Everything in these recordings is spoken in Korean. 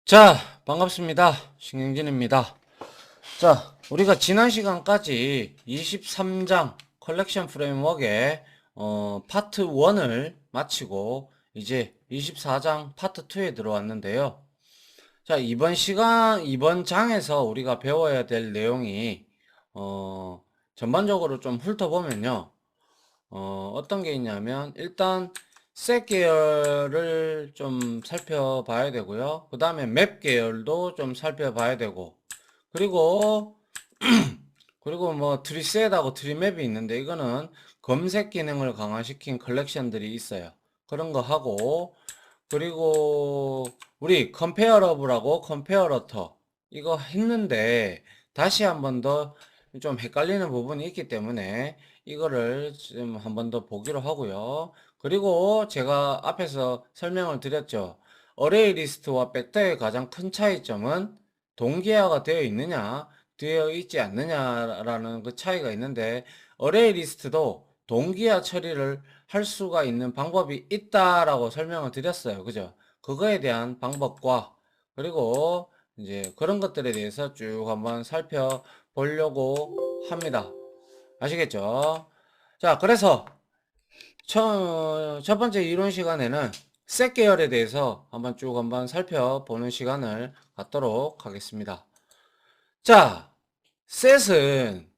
자, 반갑습니다. 신경진입니다. 자, 우리가 지난 시간까지 23장 컬렉션 프레임워크의 파트 1을 마치고 이제 24장 파트 2에 들어왔는데요. 자, 이번 장에서 우리가 배워야 될 내용이 전반적으로 좀 훑어보면요. 어떤 게 있냐면 일단 셋 계열을 좀 살펴봐야 되고요. 그 다음에 맵 계열도 좀 살펴봐야 되고, 그리고 뭐 트리셋하고 트리맵이 있는데 이거는 검색 기능을 강화시킨 컬렉션들이 있어요. 그런 거 하고, 그리고 우리 컴페어러블하고 컴페어러터 이거 했는데 다시 한번 더 좀 헷갈리는 부분이 있기 때문에 이거를 좀 한번 더 보기로 하고요. 그리고 제가 앞에서 설명을 드렸죠. 어레이 리스트와 벡터의 가장 큰 차이점은 동기화가 되어 있느냐 되어 있지 않느냐라는 그 차이가 있는데, 어레이 리스트도 동기화 처리를 할 수가 있는 방법이 있다라고 설명을 드렸어요. 그죠? 그거에 대한 방법과 그리고 이제 그런 것들에 대해서 쭉 한번 살펴보려고 합니다. 아시겠죠? 자, 그래서 첫 번째 이론 시간에는 셋 계열에 대해서 한번 살펴보는 시간을 갖도록 하겠습니다. 자, 셋은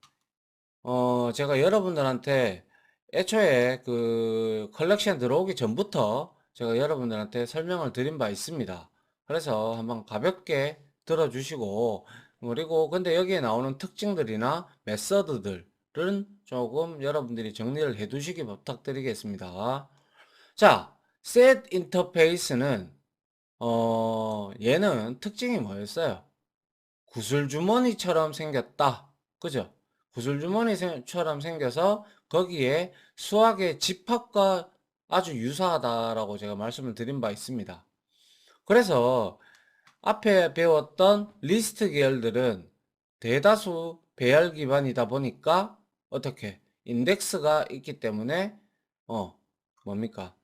제가 여러분들한테 애초에 그 컬렉션 들어오기 전부터 제가 여러분들한테 설명을 드린 바 있습니다. 그래서 한번 가볍게 들어주시고, 그리고 근데 여기에 나오는 특징들이나 메서드들은 조금 여러분들이 정리를 해 두시기 부탁드리겠습니다. 자, set 인터페이스는 얘는 특징이 뭐였어요? 구슬주머니처럼 생겼다. 그죠? 구슬주머니처럼 생겨서 거기에 수학의 집합과 아주 유사하다라고 제가 말씀을 드린 바 있습니다. 그래서 앞에 배웠던 리스트 계열들은 대다수 배열 기반이다 보니까 어떻게 인덱스가 있기 때문에 뭡니까?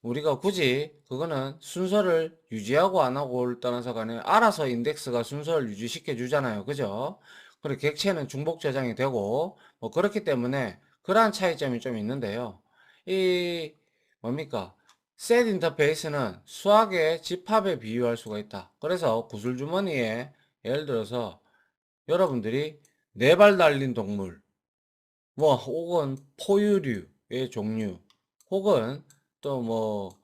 우리가 굳이 그거는 순서를 유지하고 안 하고를 떠나서 간에 알아서 인덱스가 순서를 유지시켜 주잖아요. 그죠? 그리고 객체는 중복 저장이 되고 뭐 그렇기 때문에 그러한 차이점이 좀 있는데요. 이 뭡니까? 셋 인터페이스는 수학의 집합에 비유할 수가 있다. 그래서 구슬주머니에 예를 들어서 여러분들이 네 발 달린 동물, 뭐 혹은 포유류의 종류, 혹은 또뭐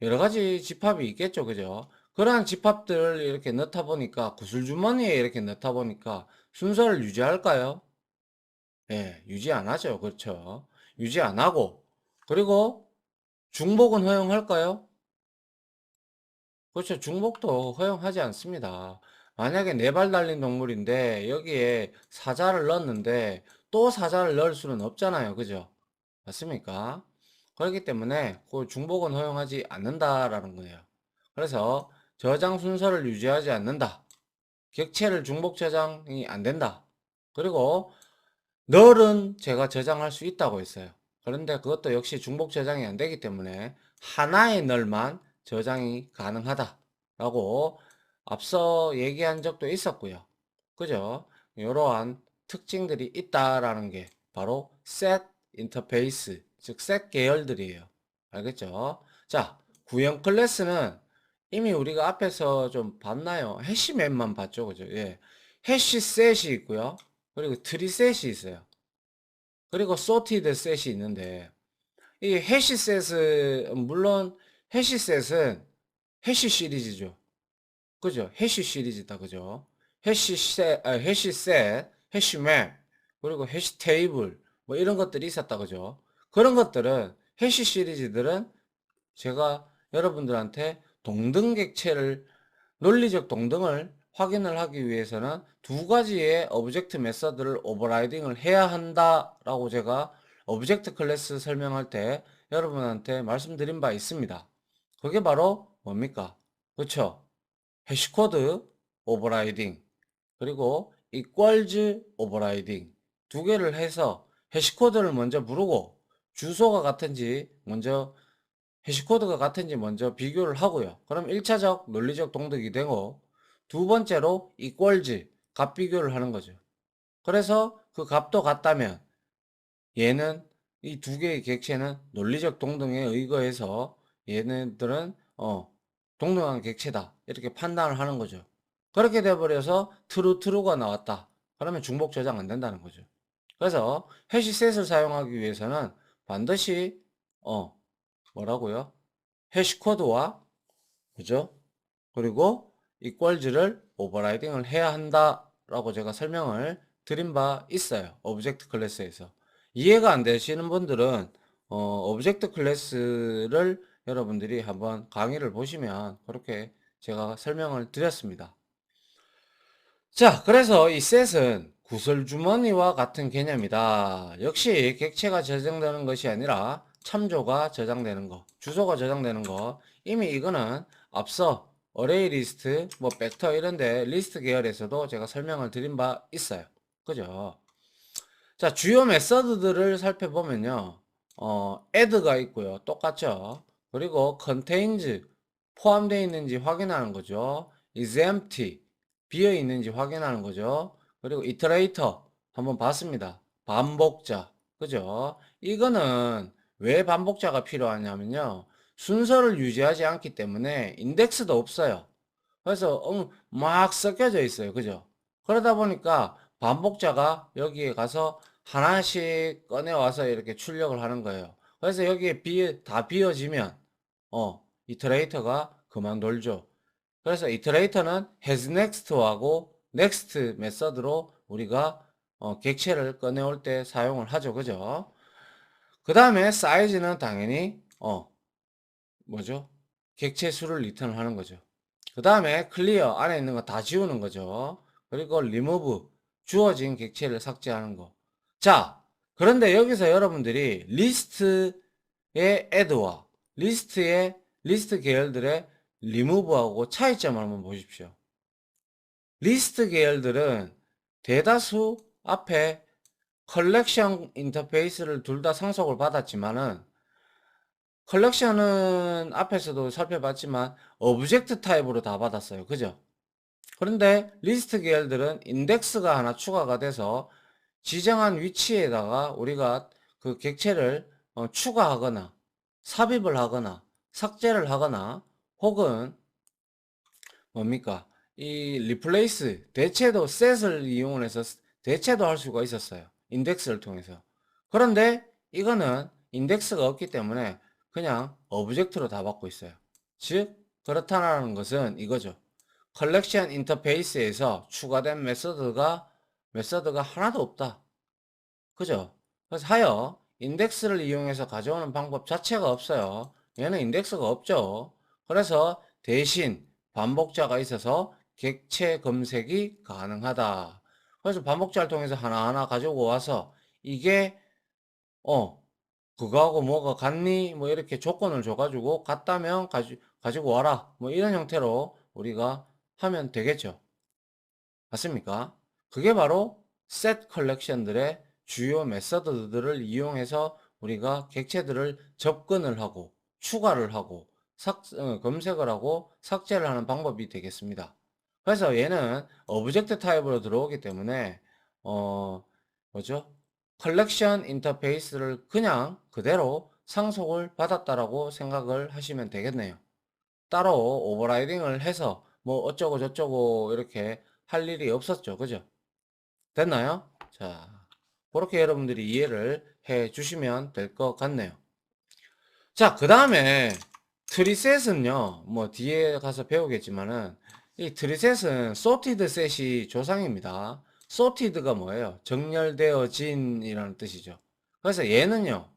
여러 가지 집합이 있겠죠, 그죠? 그러한 집합들을 이렇게 넣다 보니까, 구슬주머니에 이렇게 넣다 보니까 순서를 유지할까요? 예, 유지 안 하죠. 그렇죠. 유지 안 하고, 그리고 중복은 허용할까요? 그렇죠. 중복도 허용하지 않습니다. 만약에 네 발 달린 동물인데 여기에 사자를 넣었는데 또 사자를 넣을 수는 없잖아요. 그죠? 맞습니까? 그렇기 때문에 그 중복은 허용하지 않는다라는 거예요. 그래서 저장 순서를 유지하지 않는다. 객체를 중복 저장이 안 된다. 그리고 널은 제가 저장할 수 있다고 했어요. 그런데 그것도 역시 중복 저장이 안 되기 때문에 하나의 널만 저장이 가능하다라고 앞서 얘기한 적도 있었고요. 그죠? 이러한 특징들이 있다라는 게 바로 set 인터페이스, 즉 set 계열들이에요. 알겠죠? 자, 구형 클래스는 이미 우리가 앞에서 좀 봤나요? 해시맵만 봤죠, 그죠? 예. 해시 셋이 있고요. 그리고 트리 셋이 있어요. 그리고 sorted 셋이 있는데, 이 해시 셋은 물론 해시 셋은 해시 시리즈죠. 그죠? 해시 시리즈다. 그죠? 해시 셋, 해시 맵, 그리고 해시 테이블, 뭐 이런 것들이 있었다. 그죠? 그런 것들은, 해시 시리즈들은 제가 여러분들한테 동등객체를, 논리적 동등을 확인을 하기 위해서는 두 가지의 오브젝트 메서드를 오버라이딩을 해야 한다라고 제가 오브젝트 클래스 설명할 때 여러분한테 말씀드린 바 있습니다. 그게 바로 뭡니까? 그쵸? 해시코드 오버라이딩, 그리고 equals 오버라이딩 두 개를 해서 해시코드를 먼저 부르고 주소가 같은지 먼저 해시코드가 같은지 먼저 비교를 하고요. 그럼 1차적 논리적 동득이 되고 두 번째로 equals 값 비교를 하는 거죠. 그래서 그 값도 같다면 얘는 이 두 개의 객체는 논리적 동등에 의거해서 얘네들은 동등한 객체다 이렇게 판단을 하는 거죠. 그렇게 돼버려서 true가 나왔다. 그러면 중복 저장 안 된다는 거죠. 그래서 해시셋을 사용하기 위해서는 반드시 뭐라고요? 해시코드와 그죠? 그리고 equals를 오버라이딩을 해야 한다라고 제가 설명을 드린 바 있어요. 오브젝트 클래스에서. 이해가 안 되시는 분들은 오브젝트 클래스를 여러분들이 한번 강의를 보시면 그렇게 제가 설명을 드렸습니다. 자, 그래서 이 셋은 구설주머니와 같은 개념이다. 역시 객체가 저장되는 것이 아니라 참조가 저장되는 거, 주소가 저장되는 거. 이미 이거는 앞서 어레이 리스트, 뭐 벡터 이런데 리스트 계열에서도 제가 설명을 드린 바 있어요. 그죠? 자, 주요 메서드들을 살펴보면요. add가 있고요. 똑같죠? 그리고 contains 포함되어 있는지 확인하는 거죠. is empty 비어 있는지 확인하는 거죠. 그리고 iterator 한번 봤습니다. 반복자. 그죠? 이거는 왜 반복자가 필요하냐면요. 순서를 유지하지 않기 때문에 인덱스도 없어요. 그래서 막 섞여져 있어요. 그죠? 그러다 보니까 반복자가 여기에 가서 하나씩 꺼내와서 이렇게 출력을 하는 거예요. 그래서 여기에 다 비어지면 이터레이터가 그만 돌죠. 그래서 이터레이터는 has next하고 next 메서드로 우리가 객체를 꺼내올 때 사용을 하죠. 그죠? 그 다음에 사이즈는 당연히 뭐죠? 객체 수를 리턴을 하는 거죠. 그 다음에 클리어 안에 있는 거 다 지우는 거죠. 그리고 리무브 주어진 객체를 삭제하는 거. 자, 그런데 여기서 여러분들이 리스트의 add와 리스트 계열들의 리무브하고 차이점을 한번 보십시오. 리스트 계열들은 대다수 앞에 컬렉션 인터페이스를 둘 다 상속을 받았지만은 컬렉션은 앞에서도 살펴봤지만 오브젝트 타입으로 다 받았어요. 그죠? 그런데 리스트 계열들은 인덱스가 하나 추가가 돼서 지정한 위치에다가 우리가 그 객체를 추가하거나 삽입을 하거나 삭제를 하거나 혹은 뭡니까? 이 리플레이스 대체도 셋을 이용해서 대체도 할 수가 있었어요. 인덱스를 통해서. 그런데 이거는 인덱스가 없기 때문에 그냥 오브젝트로 다 받고 있어요. 즉 그렇다는 것은 이거죠. 컬렉션 인터페이스에서 추가된 메서드가 하나도 없다. 그죠? 그래서 하여 인덱스를 이용해서 가져오는 방법 자체가 없어요. 얘는 인덱스가 없죠. 그래서 대신 반복자가 있어서 객체 검색이 가능하다. 그래서 반복자를 통해서 하나하나 가지고 와서 이게 그거하고 뭐가 같니? 뭐 이렇게 조건을 줘가지고 같다면 가지고 와라. 뭐 이런 형태로 우리가 하면 되겠죠. 맞습니까? 그게 바로 셋 컬렉션들의 주요 메서드들을 이용해서 우리가 객체들을 접근을 하고 추가를 하고 검색을 하고 삭제를 하는 방법이 되겠습니다. 그래서 얘는 오브젝트 타입으로 들어오기 때문에 뭐죠? 컬렉션 인터페이스를 그냥 그대로 상속을 받았다라고 생각을 하시면 되겠네요. 따로 오버라이딩을 해서 뭐 어쩌고 저쩌고 이렇게 할 일이 없었죠. 그죠? 됐나요? 자, 그렇게 여러분들이 이해를 해 주시면 될 것 같네요. 자, 그 다음에 트리셋은요, 뭐 뒤에 가서 배우겠지만은 이 트리셋은 sorted 셋이 조상입니다. sorted가 뭐예요? 정렬되어진이라는 뜻이죠. 그래서 얘는요,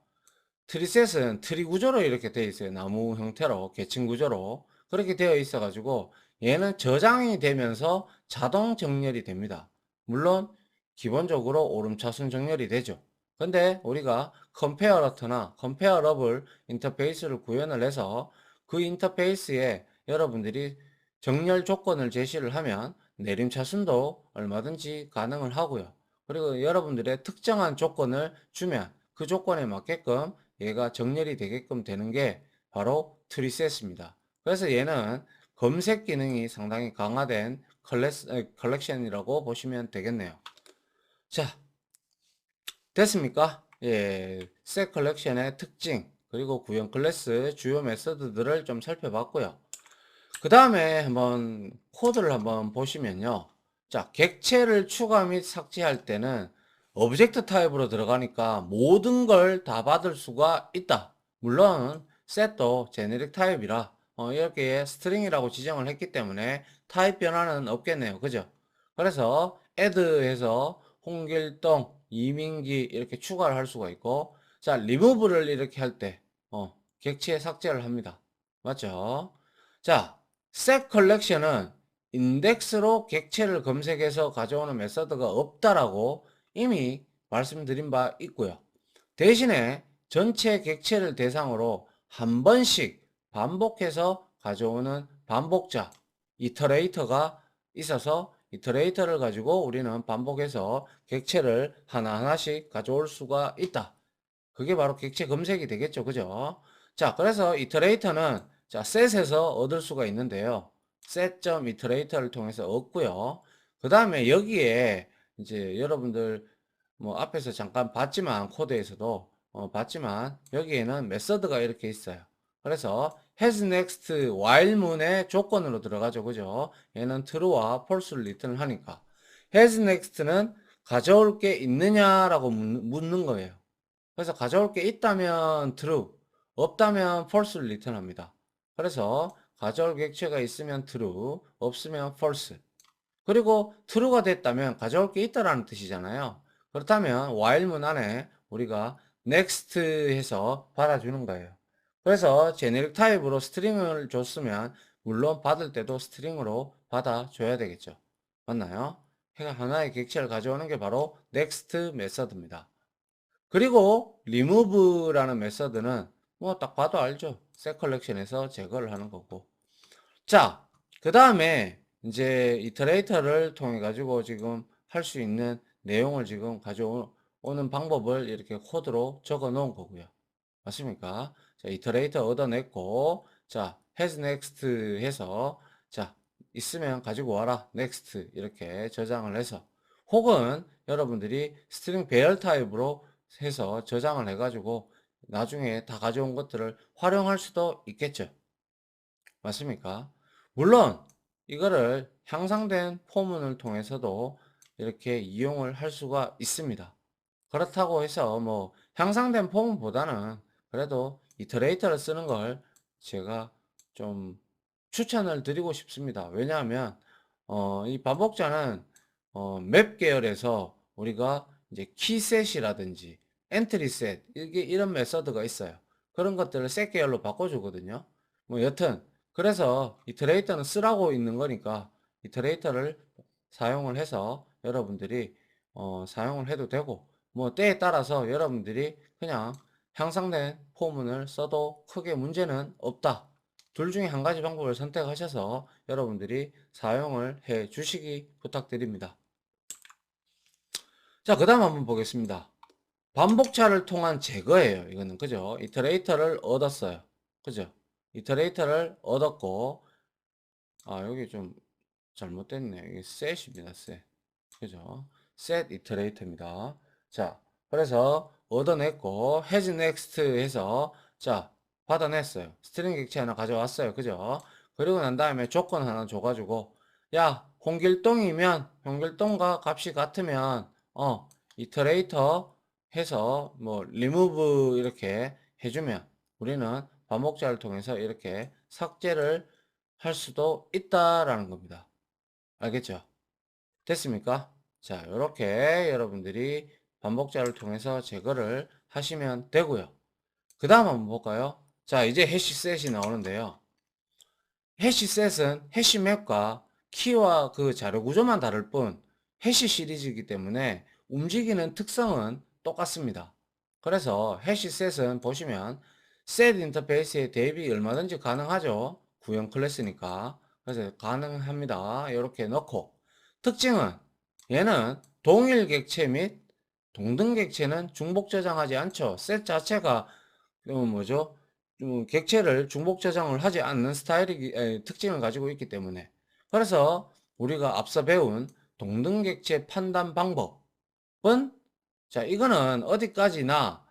트리셋은 트리 구조로 이렇게 되어 있어요. 나무 형태로, 계층 구조로. 그렇게 되어 있어 가지고 얘는 저장이 되면서 자동 정렬이 됩니다. 물론 기본적으로 오름차순 정렬이 되죠. 근데 우리가 컴페어러터나 컴페어러블 인터페이스를 구현을 해서 그 인터페이스에 여러분들이 정렬 조건을 제시를 하면 내림차순도 얼마든지 가능을 하고요. 그리고 여러분들의 특정한 조건을 주면 그 조건에 맞게끔 얘가 정렬이 되게끔 되는 게 바로 트리셋입니다. 그래서 얘는 검색 기능이 상당히 강화된 컬렉션이라고 보시면 되겠네요. 자, 됐습니까? 예, 셋 컬렉션의 특징 그리고 구형 클래스 주요 메서드들을 좀 살펴봤고요. 그 다음에 한번 코드를 한번 보시면요. 자, 객체를 추가 및 삭제할 때는 오브젝트 타입으로 들어가니까 모든 걸 다 받을 수가 있다. 물론 set도 제네릭 타입이라 이렇게 스트링이라고 지정을 했기 때문에 타입 변화는 없겠네요. 그죠? 그래서 add해서 홍길동, 이민기 이렇게 추가를 할 수가 있고, 자, remove를 이렇게 할 때 객체 삭제를 합니다. 맞죠? 자, set collection은 인덱스로 객체를 검색해서 가져오는 메서드가 없다라고 이미 말씀드린 바 있고요. 대신에 전체 객체를 대상으로 한 번씩 반복해서 가져오는 반복자, 이터레이터가 있어서 이터레이터를 가지고 우리는 반복해서 객체를 하나하나씩 가져올 수가 있다. 그게 바로 객체 검색이 되겠죠. 그죠? 자, 그래서 이터레이터는 자, set에서 얻을 수가 있는데요. set.iterator를 통해서 얻고요. 그 다음에 여기에 이제 여러분들 뭐 앞에서 잠깐 봤지만 코드에서도 봤지만 여기에는 메서드가 이렇게 있어요. 그래서 has next while문의 조건으로 들어가죠. 그죠? 얘는 true와 false를 리턴을 하니까 has next는 가져올 게 있느냐라고 묻는 거예요. 그래서 가져올 게 있다면 true, 없다면 false를 리턴합니다. 그래서 가져올 객체가 있으면 true, 없으면 false. 그리고 true가 됐다면 가져올 게 있다라는 뜻이잖아요. 그렇다면 while문 안에 우리가 next 해서 받아주는 거예요. 그래서 제네릭 타입으로 스트링을 줬으면 물론 받을 때도 스트링으로 받아줘야 되겠죠. 맞나요? 하나의 객체를 가져오는 게 바로 next 메서드입니다. 그리고 remove라는 메서드는 뭐 딱 봐도 알죠. set collection에서 제거를 하는 거고. 자, 그 다음에 이제 이터레이터를 통해 가지고 지금 할 수 있는 내용을 지금 가져오는 방법을 이렇게 코드로 적어 놓은 거고요. 맞습니까? 자, 이터레이터 얻어냈고, 자, has next 해서, 자, 있으면 가지고 와라. next. 이렇게 저장을 해서. 혹은 여러분들이 스트링 배열 타입으로 해서 저장을 해가지고 나중에 다 가져온 것들을 활용할 수도 있겠죠. 맞습니까? 물론 이거를 향상된 포문을 통해서도 이렇게 이용을 할 수가 있습니다. 그렇다고 해서 뭐 향상된 포문보다는 그래도 이터레이터를 쓰는 걸 제가 좀 추천을 드리고 싶습니다. 왜냐하면 이 반복자는 맵 계열에서 우리가 이제 키셋이라든지 엔트리셋 이게 이런 메서드가 있어요. 그런 것들을 셋 계열로 바꿔주거든요. 뭐 여튼 그래서 이터레이터는 쓰라고 있는 거니까 이터레이터를 사용을 해서 여러분들이 사용을 해도 되고 뭐 때에 따라서 여러분들이 그냥 향상된 포문을 써도 크게 문제는 없다. 둘 중에 한 가지 방법을 선택하셔서 여러분들이 사용을 해 주시기 부탁드립니다. 자, 그 다음 한번 보겠습니다. 반복차를 통한 제거예요. 이거는 그죠? 이터레이터를 얻었어요. 그죠? 이터레이터를 얻었고 여기 좀 잘못됐네. 이게 set입니다. set. 그죠? set iterator입니다. 자, 그래서 얻어냈고 has next 해서 자, 받아냈어요. 스트링 객체 하나 가져왔어요. 그죠? 그리고 난 다음에 조건 하나 줘가지고 야, 홍길동과 값이 같으면 iterator 해서 뭐 remove 이렇게 해주면 우리는 반복자를 통해서 이렇게 삭제를 할 수도 있다라는 겁니다. 알겠죠? 됐습니까? 자, 이렇게 여러분들이 반복자를 통해서 제거를 하시면 되고요. 그 다음 한번 볼까요? 자, 이제 해시셋이 나오는데요. 해시셋은 해시맵과 키와 그 자료 구조만 다를 뿐 해시 시리즈이기 때문에 움직이는 특성은 똑같습니다. 그래서 해시셋은 보시면 셋 인터페이스의 대입이 얼마든지 가능하죠. 구형 클래스니까. 그래서 가능합니다. 이렇게 넣고 특징은 얘는 동일 객체 및 동등 객체는 중복 저장하지 않죠. 셋 자체가 뭐죠? 객체를 중복 저장을 하지 않는 특징을 가지고 있기 때문에, 그래서 우리가 앞서 배운 동등객체 판단 방법은, 자, 이거는 어디까지나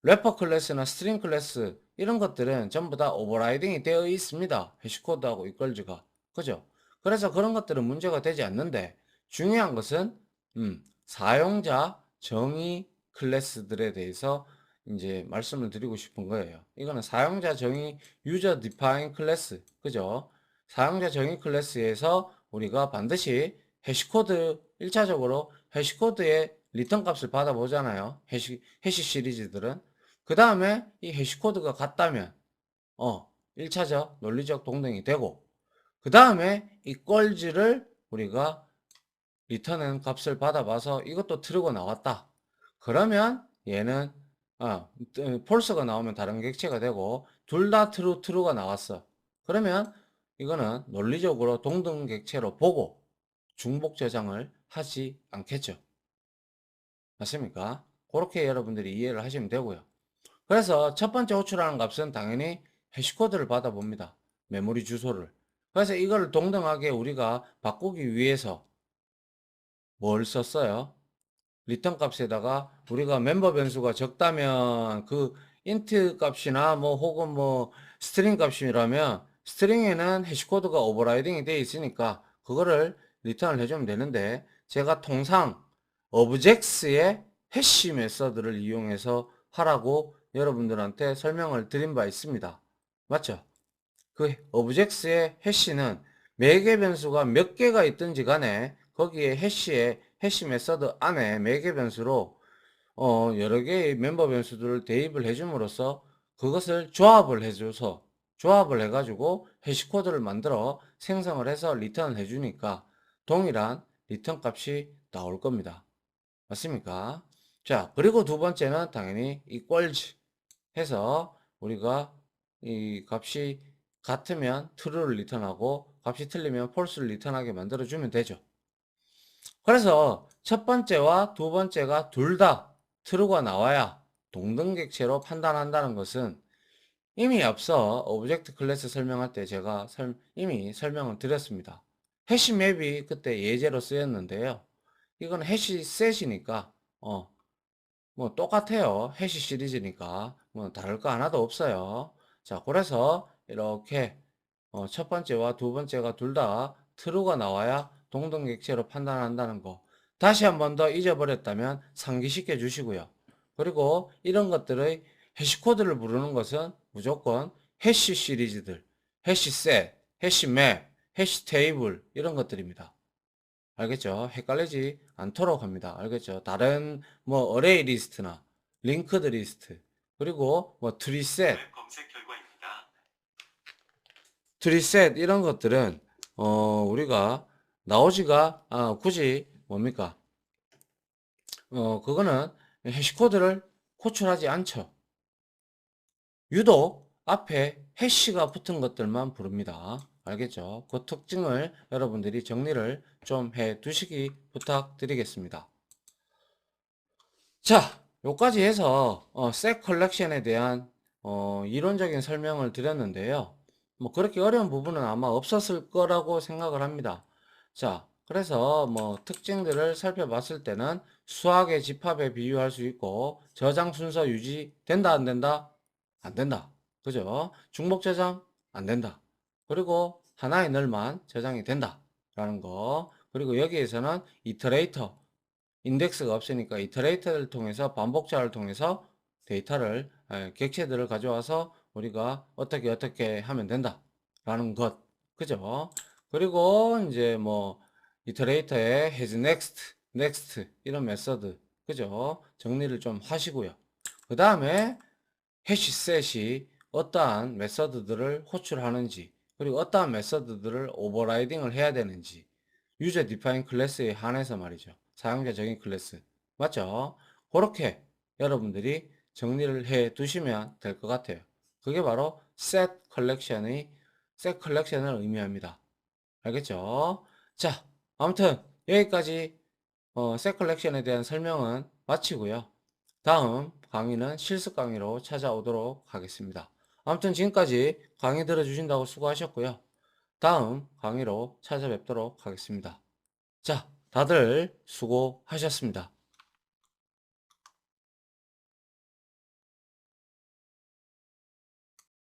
래퍼 클래스나 스트링 클래스 이런 것들은 전부 다 오버라이딩이 되어 있습니다. 해시코드하고 이퀄즈가. 그죠? 그래서 그런 것들은 문제가 되지 않는데, 중요한 것은 사용자 정의 클래스들에 대해서 이제 말씀을 드리고 싶은 거예요. 이거는 사용자 정의 유저 디파인 클래스. 그죠? 사용자 정의 클래스에서 우리가 반드시 해시코드 1차적으로 해시코드의 리턴 값을 받아보잖아요. 해시 시리즈들은. 그 다음에 이 해시코드가 같다면 1차적 논리적 동등이 되고, 그 다음에 이 꼴즈를 우리가 리턴은 값을 받아봐서 이것도 트루가 나왔다. 그러면 얘는 폴스가 나오면 다른 객체가 되고, 둘 다 트루가 나왔어. 그러면 이거는 논리적으로 동등 객체로 보고 중복 저장을 하지 않겠죠. 맞습니까? 그렇게 여러분들이 이해를 하시면 되고요. 그래서 첫 번째 호출하는 값은 당연히 해시코드를 받아봅니다. 메모리 주소를. 그래서 이걸 동등하게 우리가 바꾸기 위해서 뭘 썼어요? 리턴 값에다가 우리가 멤버 변수가 적다면 그 인트 값이나 뭐 혹은 뭐 스트링 값이라면 스트링에는 해시코드가 오버라이딩이 되어 있으니까 그거를 리턴을 해주면 되는데, 제가 통상 objects의 해시 메서드를 이용해서 하라고 여러분들한테 설명을 드린 바 있습니다. 맞죠? 그 objects의 해시는 매개 변수가 몇 개가 있든지 간에 거기에 해시 메서드 안에 매개 변수로 여러 개의 멤버 변수들을 대입을 해줌으로써 그것을 조합을 해가지고 해시코드를 만들어 생성을 해서 리턴을 해주니까 동일한 리턴 값이 나올 겁니다. 맞습니까? 자, 그리고 두 번째는 당연히 equals 해서 우리가 이 값이 같으면 true를 리턴하고 값이 틀리면 false를 리턴하게 만들어주면 되죠. 그래서 첫 번째와 두 번째가 둘 다 true가 나와야 동등객체로 판단한다는 것은, 이미 앞서 오브젝트 클래스 설명할 때 제가 이미 설명을 드렸습니다. 해시 맵이 그때 예제로 쓰였는데요. 이건 해시 셋이니까 뭐 똑같아요. 해시 시리즈니까 뭐 다를 거 하나도 없어요. 자, 그래서 이렇게 첫 번째와 두 번째가 둘 다 true가 나와야 동등객체로 판단한다는 거 다시 한 번 더 잊어버렸다면 상기시켜 주시고요. 그리고 이런 것들의 해시코드를 부르는 것은 무조건 해시 시리즈들, 해시 셋, 해시 맵, 해시 테이블 이런 것들입니다. 알겠죠? 헷갈리지 않도록 합니다. 알겠죠? 다른 뭐 어레이 리스트나 링크드 리스트, 그리고 뭐 트리셋, 이런 것들은 우리가 나오지가 굳이 뭡니까? 그거는 해시코드를 호출하지 않죠. 유독 앞에 해시가 붙은 것들만 부릅니다. 알겠죠? 그 특징을 여러분들이 정리를 좀 해 두시기 부탁드리겠습니다. 자, 요까지 해서 셋 컬렉션에 대한 이론적인 설명을 드렸는데요. 뭐 그렇게 어려운 부분은 아마 없었을 거라고 생각을 합니다. 자, 그래서 뭐 특징들을 살펴봤을 때는 수학의 집합에 비유할 수 있고, 저장 순서 유지 된다 안 된다? 안 된다. 그죠? 중복 저장 안 된다. 그리고 하나의 널만 저장이 된다 라는 거. 그리고 여기에서는 이터레이터, 인덱스가 없으니까 이터레이터를 통해서, 반복자를 통해서 데이터를 객체들을 가져와서 우리가 어떻게 하면 된다 라는 것. 그죠? 그리고 이제 뭐 이터레이터에 has next 이런 메서드, 그죠? 정리를 좀 하시고요. 그 다음에 해시셋이 어떠한 메서드들을 호출하는지, 그리고 어떠한 메서드들을 오버라이딩을 해야 되는지, 유저 디파인 클래스에 한해서 말이죠. 사용자 정의 클래스. 맞죠? 그렇게 여러분들이 정리를 해 두시면 될 것 같아요. 그게 바로 set 컬렉션을 의미합니다. 알겠죠? 자, 아무튼 여기까지 set 컬렉션에 대한 설명은 마치고요. 다음 강의는 실습 강의로 찾아오도록 하겠습니다. 아무튼 지금까지 강의 들어주신다고 수고하셨고요. 다음 강의로 찾아뵙도록 하겠습니다. 자, 다들 수고하셨습니다.